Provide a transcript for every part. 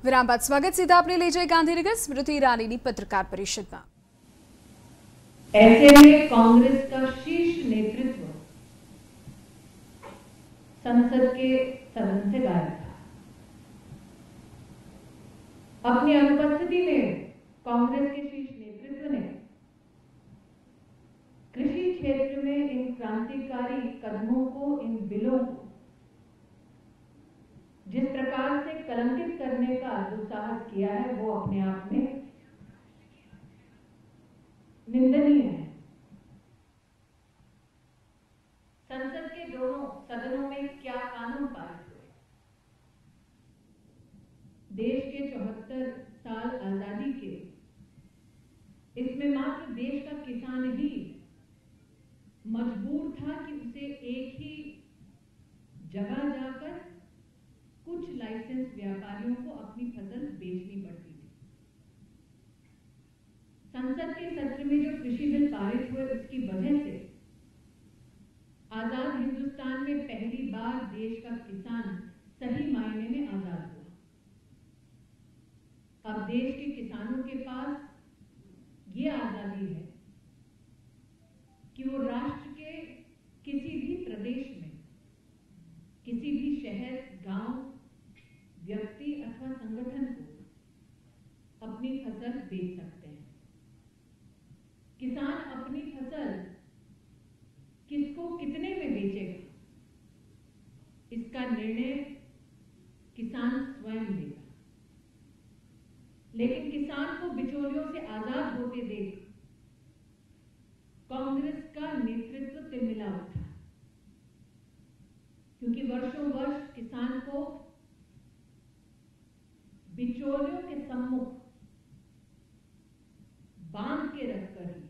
વિરામ બાદ સ્વાગત સીધા આપણે લઈ જાય ગાંધીનગર સ્મૃતિ ઈરાનીની પત્રકાર પરિષદમાં। ऐसे में कांग्रेस का शीर्ष नेतृत्व संसद के सदन से गायब था। अपनी अनुपस्थिति में कांग्रेस के शीर्ष नेतृत्व ने कृषि क्षेत्र में इन क्रांतिकारी कदमों को, इन बिलों को जिस प्रकार से कलंकित करने का दुस्साहस किया है वो अपने आप में निंदनीय है। संसद के दोनों सदनों में क्या कानून पारित हुए? देश के 74 साल आजादी के इसमें मात्र देश का किसान ही मजबूर था कि उसे एक ही जगह जाकर कुछ लाइसेंस व्यापारियों को अपनी फसल बेचनी पड़ती थी। संसद के सत्र में जो कृषि बिल पारित हुए उसकी वजह से आजाद हिंदुस्तान में पहली बार देश का किसान सही मायने में आजाद हुआ। अब देश के किसानों के पास ये आजादी है कि वो राष्ट्र के किसी भी प्रदेश में, किसी भी शहर, गांव, व्यक्ति अथवा संगठन को अपनी फसल बेच सकते हैं। किसान अपनी फसल किसको कितने में बेचेगा, इसका निर्णय किसान स्वयं लेगा। लेकिन किसान को बिचौलियों से आजाद होते देख कांग्रेस का नेतृत्व तिलमिला उठा, क्योंकि वर्षों वर्ष किसान को बिचौलियों के सम्मुख बांध के रखकर ही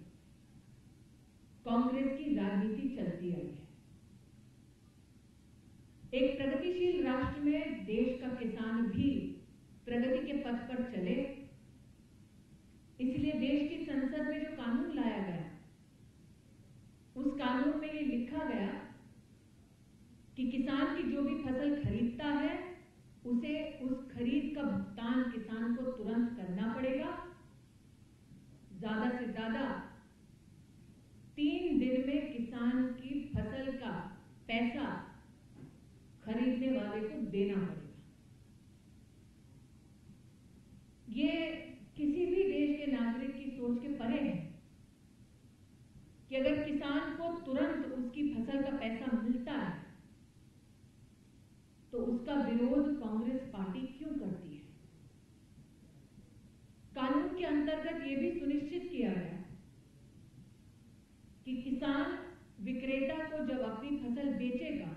कांग्रेस की राजनीति चलती आई है। एक प्रगतिशील राष्ट्र में देश का किसान भी प्रगति के पथ पर चले, इसलिए देश की संसद में जो कानून लाया गया उस कानून में ये लिखा गया कि किसान की जो भी फसल खरीदता है उसे उस खरीद का भुगतान किसान को तुरंत करना पड़ेगा। ज्यादा से ज्यादा 3 दिन में किसान की फसल का पैसा खरीदने वाले को देना पड़ेगा। ये किसी भी देश के नागरिक की सोच के परे है कि अगर किसान को तुरंत उसकी फसल का पैसा मिलता है तो उसका विरोध कांग्रेस पार्टी क्यों करती है? कानून के अंतर्गत यह भी सुनिश्चित किया गया कि किसान विक्रेता को जब अपनी फसल बेचेगा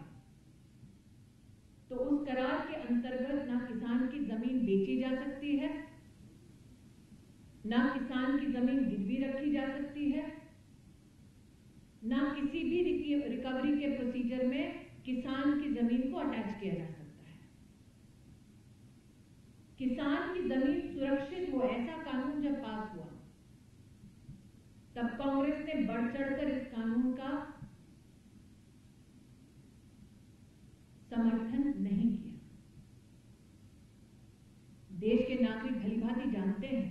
तो उस करार के अंतर्गत ना किसान की जमीन बेची जा सकती है, ना किसान की जमीन गिरवी रखी जा सकती है, ना किसी भी रिकवरी के प्रोसीजर में किसान की जमीन को अटैच किया जा सकता है। किसान की जमीन सुरक्षित हो, ऐसा कानून जब पास हुआ तब कांग्रेस ने बढ़ चढ़कर इस कानून का समर्थन नहीं किया। देश के नागरिक भलीभांति जानते हैं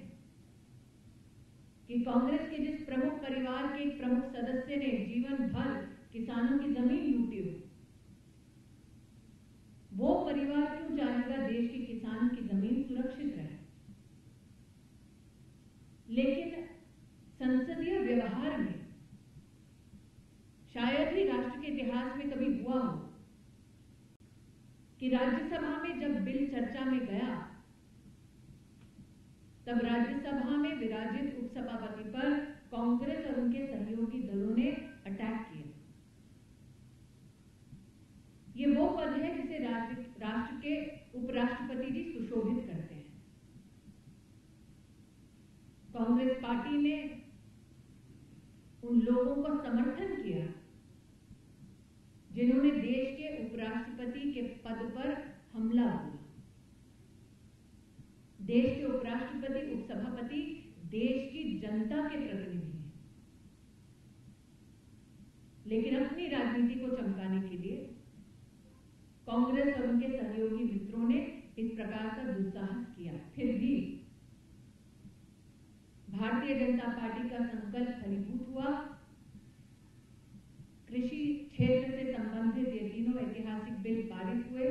कि कांग्रेस के जिस प्रमुख परिवार के एक प्रमुख सदस्य ने जीवन भर किसानों की जमीन लूटी हो, वो परिवार क्यों चाहेगा देश के किसान की जमीन सुरक्षित रहे? लेकिन संसदीय व्यवहार में शायद ही राष्ट्र के इतिहास में कभी हुआ हो कि राज्यसभा में जब बिल चर्चा में गया तब राज्यसभा में विराजित उपसभापति पर कांग्रेस और उनके सहयोगी दलों ने अटैक किया। ये वो पद है जिसे राष्ट्र के उपराष्ट्रपति जी सुशोभित करते हैं। कांग्रेस पार्टी ने उन लोगों का समर्थन किया जिन्होंने देश के उपराष्ट्रपति के पद पर हमला किया। देश के उपराष्ट्रपति, उपसभापति देश की जनता के प्रतिनिधि हैं, लेकिन अपनी राजनीति को चमकाने के लिए कांग्रेस और उनके सहयोगी मित्रों ने इस प्रकार का दुस्साहस किया, फिर भी भारतीय जनता पार्टी का संकल्प फलीभूत हुआ। कृषि क्षेत्र से संबंधित ये तीनों ऐतिहासिक बिल पारित हुए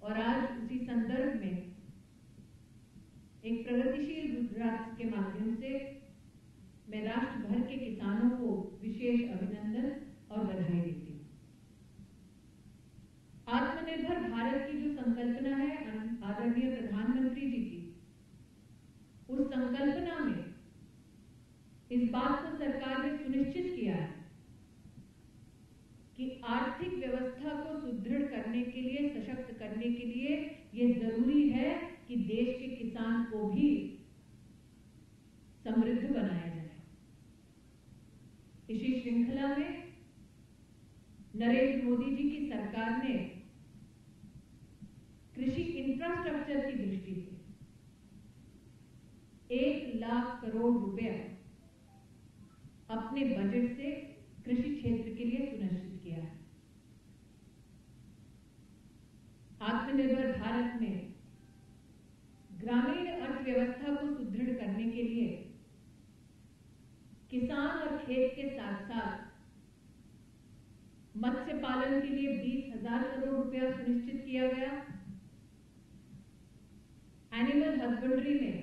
और आज उसी संदर्भ में एक प्रगतिशील गुजरात के माध्यम से मैं राष्ट्र भर के किसानों को विशेष अभिनंदन और बधाई देती हूँ। आत्मनिर्भर भारत की जो संकल्पना है आदरणीय प्रधानमंत्री जी की, उस संकल्पना में इस बात को सरकार ने सुनिश्चित किया है कि आर्थिक व्यवस्था को सुदृढ़ करने के लिए, सशक्त करने के लिए यह जरूरी है कि देश के किसान को भी समृद्ध बनाया जाए। इसी श्रृंखला में नरेंद्र मोदी जी की सरकार ने कृषि इंफ्रास्ट्रक्चर की दृष्टि से 1 लाख करोड़ रुपया अपने बजट से कृषि क्षेत्र के लिए सुनिश्चित किया है। आत्मनिर्भर भारत में ग्रामीण अर्थव्यवस्था को सुदृढ़ करने के लिए किसान और खेत के साथ साथ मत्स्य पालन के लिए 20,000 करोड़ रुपया सुनिश्चित किया गया। एनिमल हस्बेंड्री में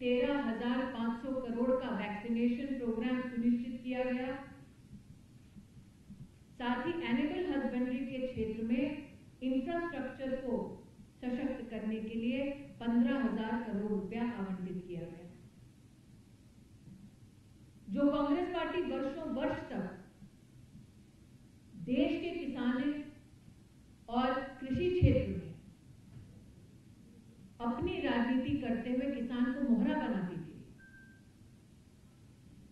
13,500 करोड़ का वैक्सीनेशन प्रोग्राम सुनिश्चित किया गया। साथ ही एनिमल हस्बेंड्री के क्षेत्र में इंफ्रास्ट्रक्चर को सशक्त करने के लिए 15,000 करोड़ रुपया आवंटित किया गया। जो कांग्रेस पार्टी वर्षों वर्ष तक देश के किसानों और कृषि क्षेत्र में अपनी राजनीति करते हुए किसान को मोहरा बनाती थी,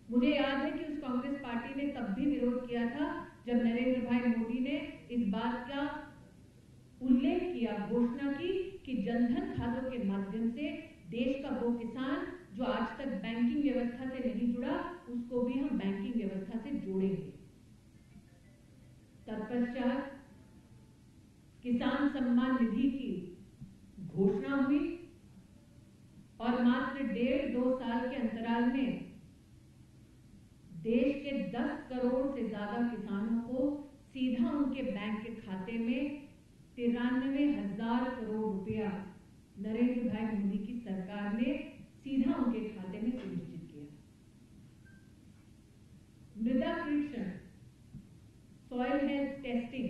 मुझे याद है कि उस कांग्रेस पार्टी ने तब भी विरोध किया था जब नरेंद्र भाई मोदी ने इस बात का उल्लेख किया, घोषणा की कि जनधन खातों के माध्यम से देश का वो किसान जो आज तक बैंकिंग व्यवस्था से नहीं जुड़ा, उसको भी हम बैंकिंग व्यवस्था से जोड़ेंगे। तत्पश्चात किसान सम्मान निधि की घोषणा हुई और मात्र 1.5-2 साल के अंतराल में देश के 10 करोड़ से ज्यादा किसानों को सीधा उनके बैंक के खाते में 93,000 करोड़ रुपया नरेंद्र भाई मोदी की सरकार ने सीधा उनके खाते में सुनिश्चित किया। मृदा परीक्षण, सॉइल हेल्थ टेस्टिंग,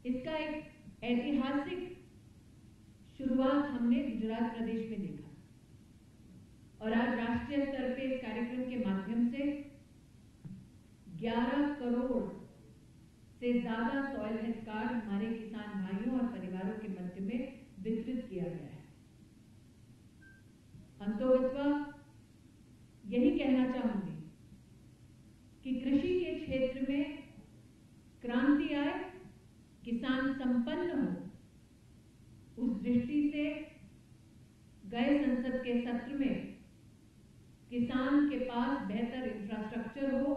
इसका एक ऐतिहासिक शुरुआत हमने गुजरात प्रदेश में देखा और आज राष्ट्रीय स्तर पे इस कार्यक्रम के माध्यम से 11 करोड़ से ज्यादा सॉइल हेल्थ कार्ड हमारे किसान भाइयों और परिवारों के मध्य में वितरित किया गया है। अंतोगत्वा यही कहना चाहूंगी कि कृषि के क्षेत्र में क्रांति आए, किसान संपन्न हो, उस दृष्टि से गए संसद के सत्र में किसान के पास बेहतर इंफ्रास्ट्रक्चर हो,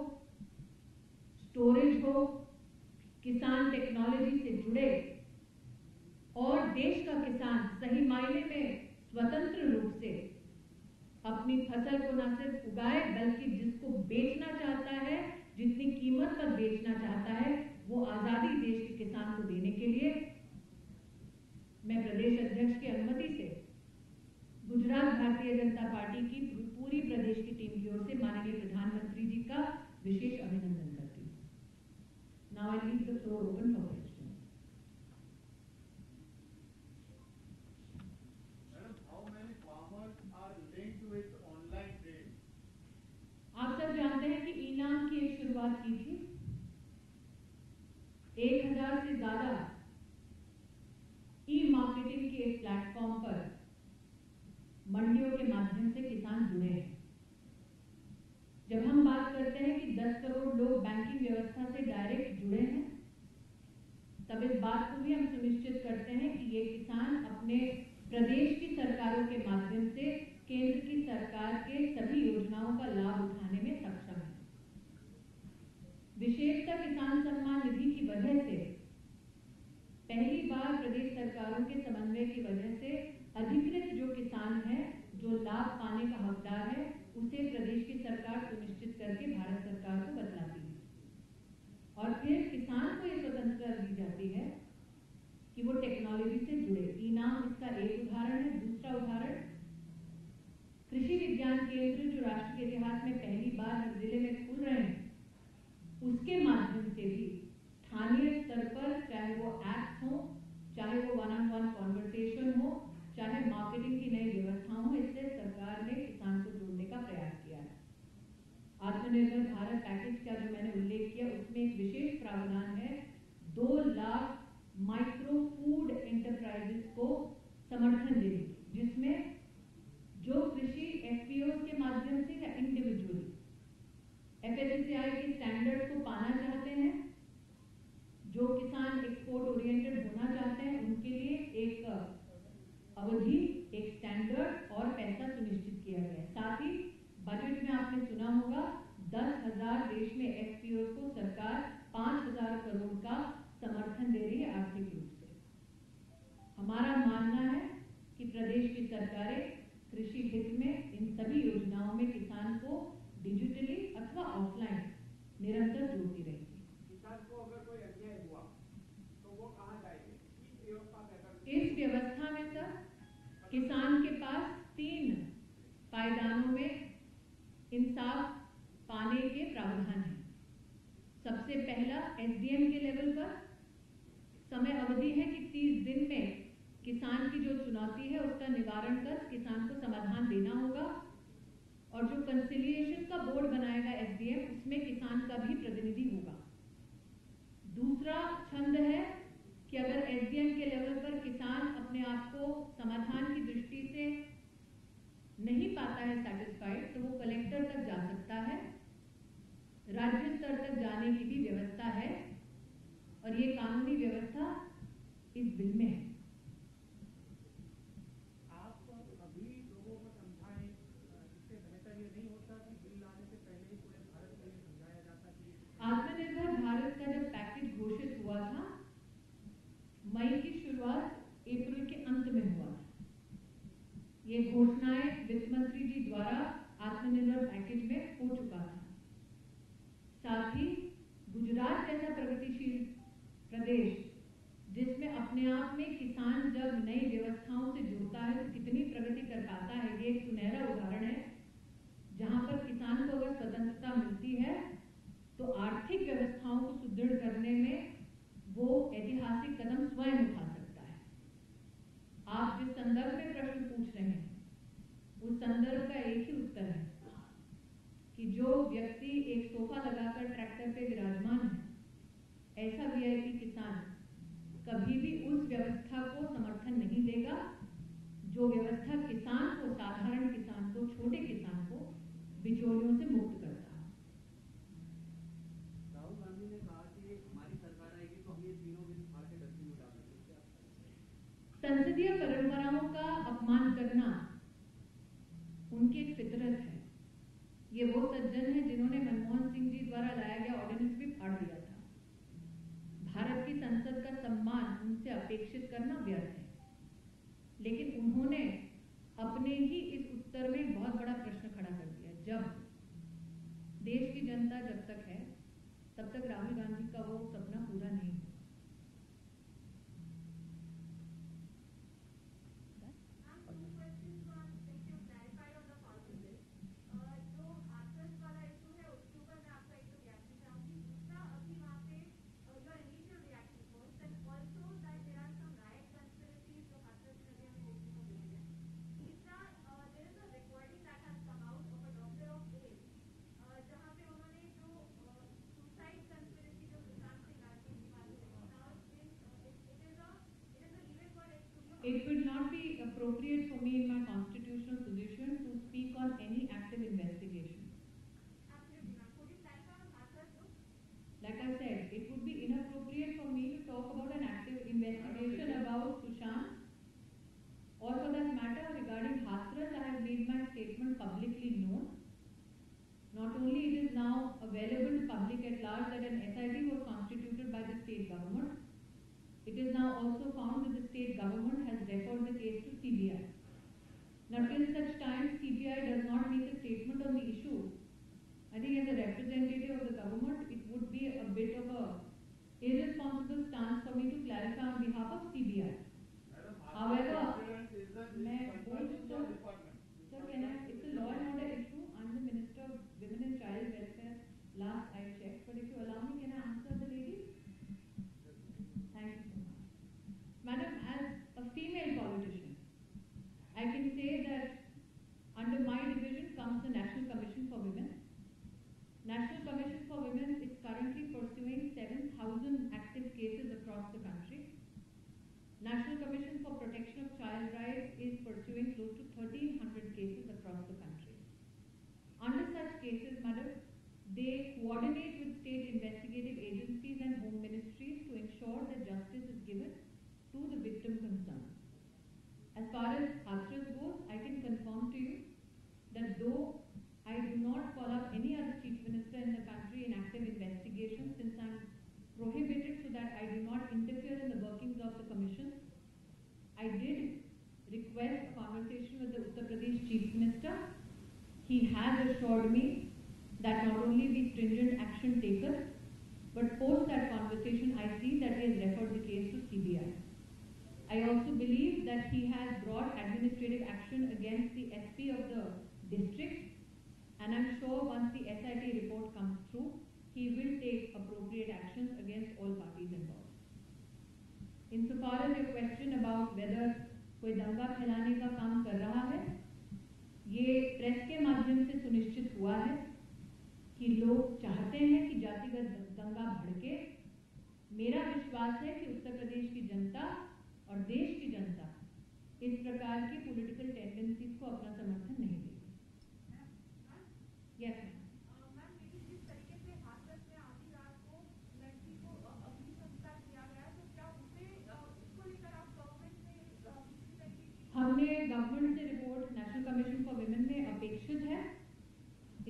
स्टोरेज हो, किसान टेक्नोलॉजी से जुड़े और देश का किसान सही मायने में स्वतंत्र रूप से अपनी फसल को न सिर्फ उगाए बल्कि जिसको बेचना चाहता है, जितनी कीमत पर बेचना चाहता है, वो आजादी देश के किसान को देने के लिए मैं प्रदेश अध्यक्ष की अनुमति से गुजरात भारतीय जनता पार्टी की पूरी प्रदेश की टीम की ओर से माननीय प्रधानमंत्री जी का विशेष अभिनंदन करती हूँ। Now I leave the floor open for questions. Madam, how many farmers are linked with online trade? आप सब जानते हैं कि ई-नाम की एक शुरुआत की थी। 1,000 से ज्यादा ई-मार्केटिंग के एक प्लेटफॉर्म पर मंडियों के माध्यम से किसान जुड़े हैं। जब हम बात करते हैं कि 10 करोड़ लोग बैंकिंग व्यवस्था से डायरेक्ट जुड़े हैं, तब इस बात को भी हम सुनिश्चित करते हैं कि ये किसान अपने प्रदेश की सरकारों के माध्यम से केंद्र की सरकार के सभी योजनाओं का लाभ उठाने में सक्षम है। विशेषतः किसान सम्मान निधि की वजह से पहली बार प्रदेश सरकारों के समन्वय की वजह से अधिकृत जो किसान है, जो लाभ पाने का हकदार है, उसे प्रदेश की सरकार सुनिश्चित करके भारत सरकार को बतलाती है और फिर किसान को ये स्वतंत्रता दी जाती है कि वो टेक्नोलॉजी से जुड़े। इनाम इसका एक उदाहरण है। दूसरा उदाहरण, कृषि विज्ञान केंद्र जो राष्ट्र के इतिहास में पहली बार हर जिले में खुल रहे हैं, उसके माध्यम से भी स्थानीय स्तर पर चाहे वो ऐप्स हो, चाहे वो वन-ऑन-वन कॉन्वर्सेशन हो, चाहे मार्केटिंग की नई व्यवस्थाओं हो, इससे सरकार ने किसान को जोड़ने का प्रयास किया है। आत्मनिर्भर भारत पैकेज का जो मैंने उल्लेख किया, उसमें एक विशेष प्रावधान है 2 लाख माइक्रो फूड एंटरप्राइजेस को समर्थन देने, जिसमें जो कृषि एफपीओ के माध्यम से या इंडिविजुअली एफएसएसएआई के स्टैंडर्ड्स को पाना चाहते हैं, जो किसान एक्सपोर्ट ओरिएंटेड होना चाहते हैं, उनके लिए एक अवधि, एक स्टैंडर्ड और पैसा सुनिश्चित किया गया है। साथ ही बजट में आपने सुना होगा 10,000 देश में एफपीओ को सरकार 5,000 करोड़ का समर्थन दे रही है आर्थिक रूप से। हमारा मानना है कि प्रदेश की सरकारें कृषि हित में इन सभी योजनाओं में किसान को डिजिटली अथवा ऑफलाइन निरंतर जोड़ती रहेगी। किसान को अगर कोई अन्याय हुआ तो वो कहाँ जाएंगे? इस व्यवस्था में सर किसान के पास 3 पायदानों में इंसाफ पाने के प्रावधान है। सबसे पहला, एसडीएम के लेवल पर समय अवधि है कि 30 दिन में किसान की जो चुनौती है उसका निवारण कर किसान को समाधान देना होगा और जो कंसिलिएशन का बोर्ड बनाएगा एसडीएम, उसमें किसान का भी प्रतिनिधि होगा। दूसरा छंद है कि अगर एसडीएम के लेवल पर किसान अपने आप को समाधान की दृष्टि से नहीं पाता है सैटिस्फाइड, तो वो कलेक्टर तक जा सकता है। राज्य स्तर तक जाने की भी व्यवस्था है और ये कानूनी व्यवस्था इस बिल में है। आप अभी लोगों को समझाएं, इससे बेहतर ये नहीं होता कि बिल लाने से पहले ही पूरे भारत को ये समझाया जाता कि आत्मनिर्भर भारत का जब पैकेज घोषित हुआ था, मई की शुरुआत अप्रैल के अंत में हुआ था। ये घोषणाएं वित्त मंत्री जी द्वारा आत्मनिर्भर पैकेज में हो चुका था। साथ ही गुजरात जैसा प्रगतिशील प्रदेश, जिसमें अपने आप में किसान जब नई व्यवस्थाओं से जुड़ता है तो कितनी प्रगति कर पाता है, ये एक सुनहरा उदाहरण है जहां पर किसान को अगर स्वतंत्रता मिलती है तो आर्थिक व्यवस्थाओं को सुदृढ़ करने में वो ऐतिहासिक कदम स्वयं उठा सकता है। आप जिस संदर्भ में प्रश्न पूछ रहे हैं, उस संदर्भ का एक ही उत्तर है कि जो व्यक्ति एक सोफा लगाकर ट्रैक्टर पे विराजमान है, ऐसा वीआईपी किसान कभी भी उस व्यवस्था को समर्थन नहीं देगा जो व्यवस्था किसान को, साधारण किसान को, छोटे किसान को बिचौलियों से मुक्त करता है। राहुल गांधी ने कहा कि हमारी सरकार आएगी तो हम ये तीनों बिल फाड़ के डस्टबिन में डाल देंगे। संसदीय परंपराओं का अपमान करना उनकी एक फितरत है। ये वो सज्जन है जिन्होंने मनमोहन सिंह जी द्वारा लाया गया ऑर्डिनेंस भी फाड़ दिया था। भारत की संसद का सम्मान उनसे अपेक्षित करना व्यर्थ है, लेकिन उन्होंने अपने ही इस उत्तर में बहुत बड़ा प्रश्न खड़ा कर दिया। जब देश की जनता जब तक है, तब तक राहुल गांधी का वो सपना पूरा नहीं हुआ। It would not be appropriate for me in my constitutional position to speak on any active investigation. Absolutely not. Could you clarify on Hathras though? Like I said, it would be inappropriate for me to talk about an active investigation about Sushant, or for that matter regarding Hathras. I have made my statement publicly known. Not only it is now available to public at large that an SIT was constituted by the state government, it is now now also found that the state government has referred the case to CBI. Now, till such time CBI does not make a statement on the issue, I think as a representative of the government, it would be a bit of a irresponsible stance for me to clarify on behalf of CBI. However, मैं बोल तो sir, can I? It's a law and order issue. I'm the Minister of Women and Child Welfare. Last I checked, but if you allow me, can I answer the lady? Thank you so much, Madam. As a female politician, I can say that under my division comes the National Commission for Women. National Commission for Women is currently pursuing 7,000 active cases across the country. National Commission for Protection of Child Rights is pursuing close to 1,300 cases across the country. Under such cases, Madam, they coordinate with state investigative agencies and home ministries to ensure that justice is given to the victim concerned. As far as Hathras goes, I can confirm to you that though I do not call up any other chief minister in the country in active investigation, since I am prohibited so that I do not interfere in the workings of the commission, I did request a conversation with the Uttar Pradesh chief minister. He has assured me that not only be stringent action taken, but post that conversation I see that he has referred the case to CBI. I also believe that he has brought administrative action against the SP of the district, and I'm sure once the SIT report comes through, he will take appropriate actions against all parties involved. Insofar as your question about whether कोई दंगा फैलाने का काम कर रहा है, ये press के माध्यम से सुनिश्चित हुआ है कि लोग चाहते हैं कि जातिगत दंगा भड़के। मेरा विश्वास है कि उत्तर प्रदेश की जनता और देश की जनता इस प्रकार की पॉलिटिकल टेंडेंसीज को अपना समर्थन नहीं देगी। यस मैम, लेकिन जिस तरीके से हाथरस में आधी रात को लड़की को अग्नि संस्कार किया गया, तो क्या उसको लेकर आप गवर्नमेंट से किसी तरीके की? हमने गवर्नमेंट से report national commission for women में अपेक्षित है,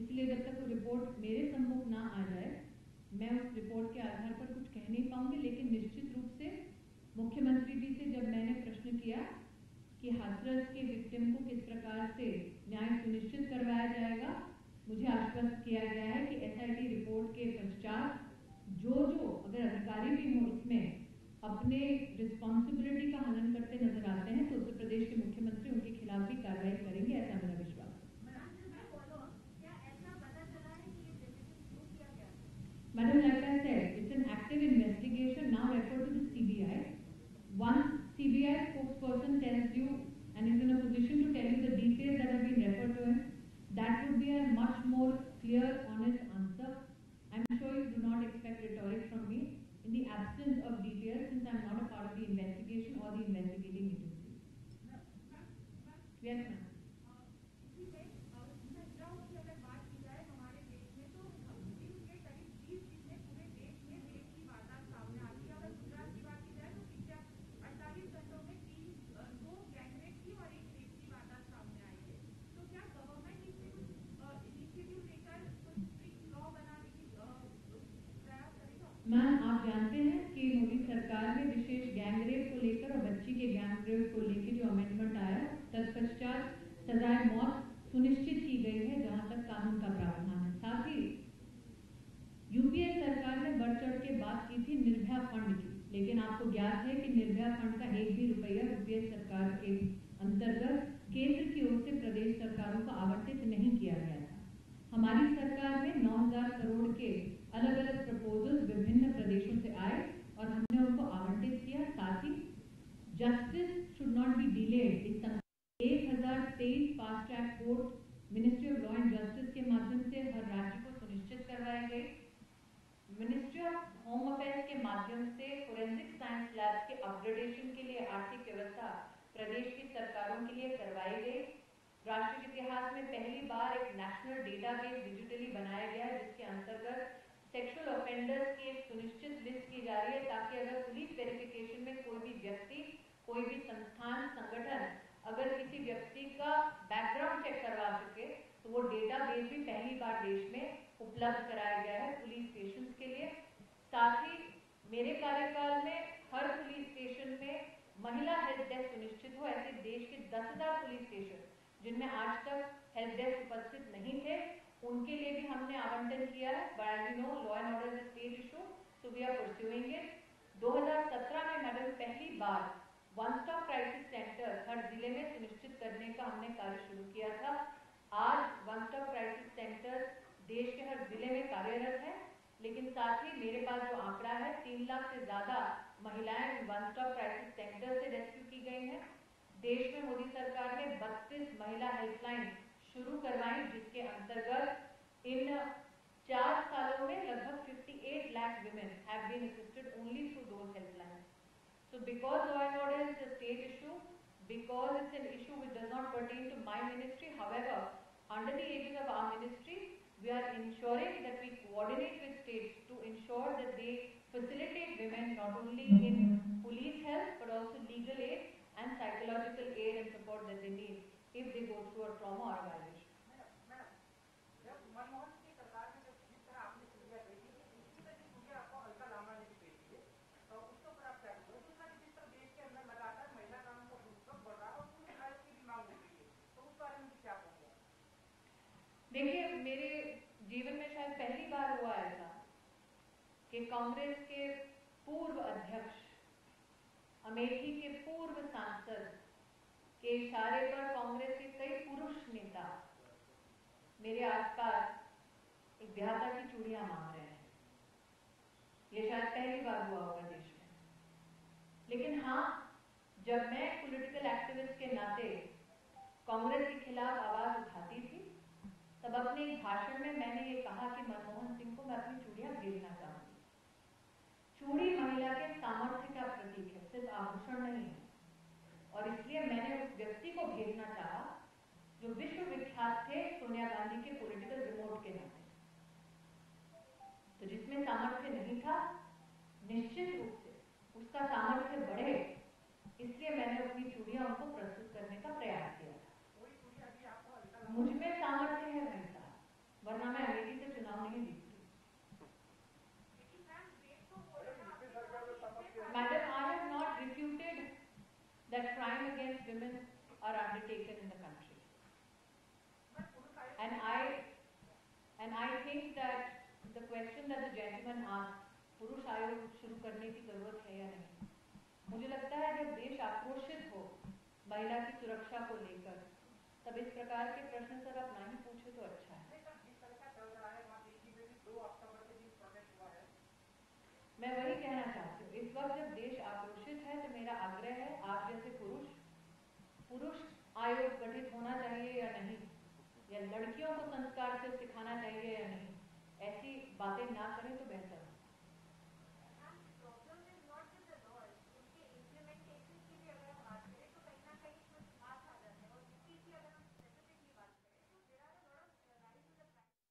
इसलिए जब तक वो रिपोर्ट मेरे सम्मुख ना आ जाए मैं उस रिपोर्ट के आधार पर कुछ कह नहीं पाऊंगी। लेकिन निश्चित रूप से मुख्यमंत्री जी से जब मैंने प्रश्न किया कि हाथरस के विक्टिम को किस प्रकार से न्याय सुनिश्चित करवाया जाएगा, मुझे आश्वस्त किया गया है कि SIT रिपोर्ट के पश्चात जो अगर अधिकारी भी हो इसमें अपने रिस्पॉन्सिबिलिटी का हनन करते नजर आते हैं तो उत्तर प्रदेश के मुख्यमंत्री उनके खिलाफ भी कार्रवाई करेंगे, ऐसा मेरा विश्वास है। Madam, like I said, it's an active investigation now referred to the CBI. Once CBI spokesperson tells you and is in a position to tell you the details that have been referred to him, that would be a much more clear, honest answer. I'm sure you do not expect rhetoric from me in the absence of details, since I'm not a part of the investigation or the investigating agency. Yes, ma'am. Ma'am, आप जानते हैं कि मोदी सरकार ने विशेष gangrape को लेकर और बच्ची के गैंगरेप को लेकर जो अमेंडमेंट आया, तत्पश्चात सजाए मौत सुनिश्चित की गई है जहां तक कानून का प्रावधान है। साथ ही यूपीए सरकार ने बढ़ चढ़ के बात की थी निर्भया फंड की, लेकिन आपको ज्ञात है कि निर्भया फंड का एक भी रुपया यूपीए सरकार के अंतर्गत केंद्र की ओर से प्रदेश सरकारों को आवंटित नहीं किया गया था। हमारी सरकार में 9,000 करोड़ के अलग अलग प्रपोजल विभिन्न प्रदेशों से आए और हमने उनको आवंटित किया। साथ ही justice should not be delayed. इस 1023 fast track court ministry of law and justice के माध्यम से हर राज्य को सुनिश्चित करवाए गए। मिनिस्ट्री ऑफ होम अफेयर्स के माध्यम से फोरेंसिक साइंस लैब्स के अपग्रेडेशन के लिए आर्थिक व्यवस्था प्रदेश की सरकारों के लिए करवाई गई। राष्ट्र के इतिहास में पहली बार एक नेशनल डेटाबेस डिजिटली बनाया गया है, जिसके अंतर्गत सेक्सुअल ऑफेंडर्स की एक सुनिश्चित लिस्ट की जा रही है, ताकि अगर पुलिस वेरिफिकेशन में कोई भी व्यक्ति, कोई भी संस्थान, संगठन अगर किसी व्यक्ति का बैकग्राउंड चेक करवा सके तो वो डेटाबेस भी पहली बार देश में उपलब्ध कराया गया है पुलिस स्टेशंस के लिए। साथ ही मेरे कार्यकाल में हर पुलिस स्टेशन में महिला हेल्प डेस्क सुनिश्चित हो। ऐसे देश के 10,000 पुलिस स्टेशन जिनमें आज तक हेल्प डेस्क उपस्थित नहीं थे, उनके लिए भी हमने आवंटन किया है। But as you know, law and order is a state issue, so we are pursuing it. 2017 में मैडम पहली बार वन स्टॉप क्राइसिस सेंटर हर जिले में सुनिश्चित करने का हमने कार्य शुरू किया था। आज वन स्टॉप क्राइसिस सेंटर देश के हर जिले में कार्यरत है, लेकिन साथ ही मेरे पास जो आंकड़ा है 3 लाख से ज्यादा महिलाएं वन स्टॉप क्राइसिस सेंटर से रेस्क्यू की गई हैं। देश में मोदी सरकार ने 32 महिला हेल्पलाइन शुरू करवाई, जिसके अंतर्गत इन 4 सालों में लगभग 58 lakh women have been assisted only through those helplines. So because law and order is a state issue, because it's an issue which does not pertain to my ministry, however, under the aegis of our ministry, we are ensuring that we coordinate with states to ensure that they facilitate women not only in police help but also legal aid and psychological aid and support that they need if they go through a trauma or a violation. Manmohan की सरकार में जब जिस तरह आपने चूड़ियां भेजी थी, इसी तरह की चूड़ियां आपको अलका लामा ने भी भेजी है, तो उसके ऊपर आप क्या करेंगे? दूसरा कि जिस तरह देश के अंदर लगातार महिला कानून का दुरुपयोग बढ़ रहा है और पूरी भारत की भी मांग हो रही है, तो उस बारे में भी क्या कहोगे? देखिए, मेरे जीवन में शायद पहली बार हुआ ऐसा कि कांग्रेस के पूर्व अध्यक्ष, अमेठी के पूर्व सांसद के इशारे पर कांग्रेस के कई पुरुष नेता मेरे आसपास एक ब्याहता की चूड़ियां मांग रहे हैं। ये शायद पहली बार हुआ होगा देश में। लेकिन हाँ, जब मैं पॉलिटिकल एक्टिविस्ट के नाते कांग्रेस के खिलाफ आवाज उठाती थी, तब अपने एक भाषण में मैंने ये कहा कि मनमोहन सिंह को मैं अपनी चूड़ियां भेजना चाहूंगी। चूड़ी महिला के सामर्थ्य का प्रतीक है, सिर्फ आभूषण नहीं है, और इसलिए मैंने उस व्यक्ति को भेजना चाहा जो विश्व विख्यात थे सोनिया गांधी के पॉलिटिकल रिमोट के नाते। तो जिसमें सामर्थ्य नहीं था, निश्चित रूप से उसका सामर्थ्य बढ़े, इसलिए मैंने अपनी चूड़ियां उनको प्रस्तुत करने का प्रयास किया था। मुझ में सामर्थ्य है भाई साहब, वरना मैं अमेठी से चुनाव नहीं जीतती। Madam, I have not refuted that crime against women are undertaken in the country. And I think that the question that the gentleman asked, पुरुष आयोग शुरू करने की जरूरत है या नहीं, मुझे लगता है जब देश आक्रोशित हो महिला की सुरक्षा को लेकर, तब इस प्रकार के प्रश्न सर आप ना ही पूछे तो अच्छा है। मैं वही कहना चाहती हूँ, इस वक्त जब देश आक्रोशित है तो मेरा आग्रह है, आप जैसे पुरुष आयोग गठित होना चाहिए या नहीं, या लड़कियों को संस्कार से सिखाना चाहिए या नहीं, ऐसी बातें ना करें तो बेहतर है।